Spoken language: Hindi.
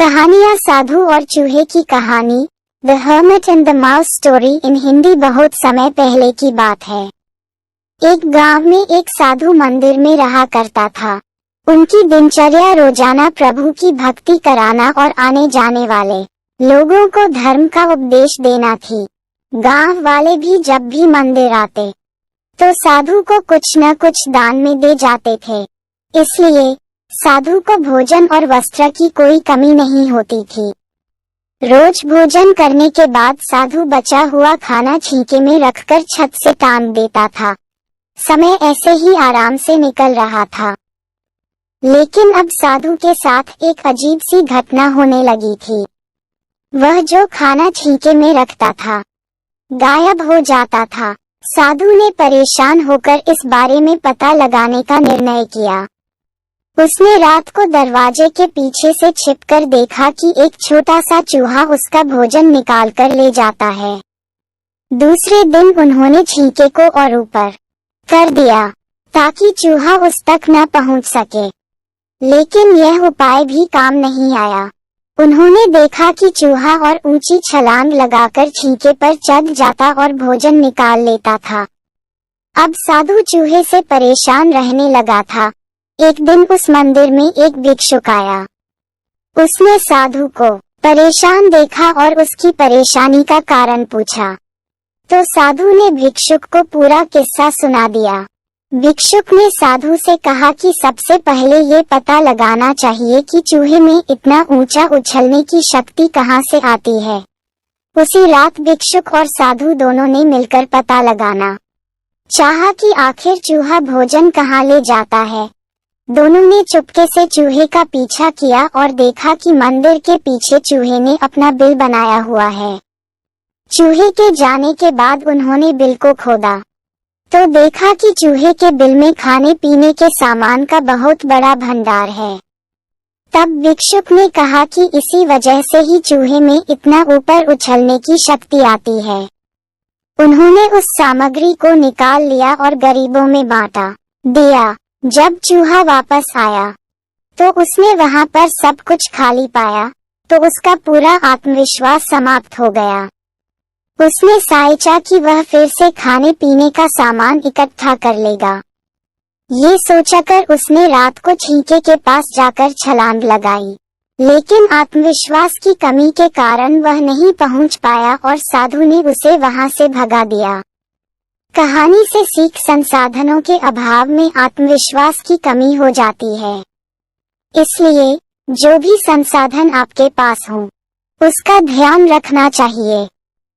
कहानियाँ साधु और चूहे की कहानी the hermit and the mouse story in Hindi बहुत समय पहले की बात है। एक गांव में एक साधु मंदिर में रहा करता था। उनकी दिनचर्या रोजाना प्रभु की भक्ति कराना और आने जाने वाले लोगों को धर्म का उपदेश देना थी। गांव वाले भी जब भी मंदिर आते तो साधु को कुछ न कुछ दान में दे जाते थे, इसलिए साधु को भोजन और वस्त्र की कोई कमी नहीं होती थी। रोज भोजन करने के बाद साधु बचा हुआ खाना छींके में रखकर छत से टांग देता था। समय ऐसे ही आराम से निकल रहा था, लेकिन अब साधु के साथ एक अजीब सी घटना होने लगी थी। वह जो खाना छींके में रखता था गायब हो जाता था। साधु ने परेशान होकर इस बारे में पता लगाने का निर्णय किया। उसने रात को दरवाजे के पीछे से छिपकर देखा कि एक छोटा सा चूहा उसका भोजन निकाल कर ले जाता है। दूसरे दिन उन्होंने छींके को और ऊपर कर दिया ताकि चूहा उस तक न पहुंच सके, लेकिन यह उपाय भी काम नहीं आया। उन्होंने देखा कि चूहा और ऊंची छलांग लगाकर छींके पर चढ़ जाता और भोजन निकाल लेता था। अब साधु चूहे से परेशान रहने लगा था। एक दिन उस मंदिर में एक भिक्षुक आया। उसने साधु को परेशान देखा और उसकी परेशानी का कारण पूछा, तो साधु ने भिक्षुक को पूरा किस्सा सुना दिया। भिक्षुक ने साधु से कहा कि सबसे पहले ये पता लगाना चाहिए कि चूहे में इतना ऊंचा उछलने की शक्ति कहाँ से आती है। उसी रात भिक्षुक और साधु दोनों ने मिलकर पता लगाना चाहा कि आखिर चूहा भोजन कहाँ ले जाता है। दोनों ने चुपके से चूहे का पीछा किया और देखा कि मंदिर के पीछे चूहे ने अपना बिल बनाया हुआ है। चूहे के जाने के बाद उन्होंने बिल को खोदा तो देखा कि चूहे के बिल में खाने पीने के सामान का बहुत बड़ा भंडार है। तब भिक्षुक ने कहा कि इसी वजह से ही चूहे में इतना ऊपर उछलने की शक्ति आती है। उन्होंने उस सामग्री को निकाल लिया और गरीबों में बांटा दिया। जब चूहा वापस आया तो उसने वहां पर सब कुछ खाली पाया तो उसका पूरा आत्मविश्वास समाप्त हो गया। उसने सोचा कि वह फिर से खाने पीने का सामान इकट्ठा कर लेगा। ये सोचकर उसने रात को छींके के पास जाकर छलांग लगाई, लेकिन आत्मविश्वास की कमी के कारण वह नहीं पहुंच पाया और साधु ने उसे वहां से भगा दिया। कहानी से सीख, संसाधनों के अभाव में आत्मविश्वास की कमी हो जाती है, इसलिए जो भी संसाधन आपके पास हो उसका ध्यान रखना चाहिए।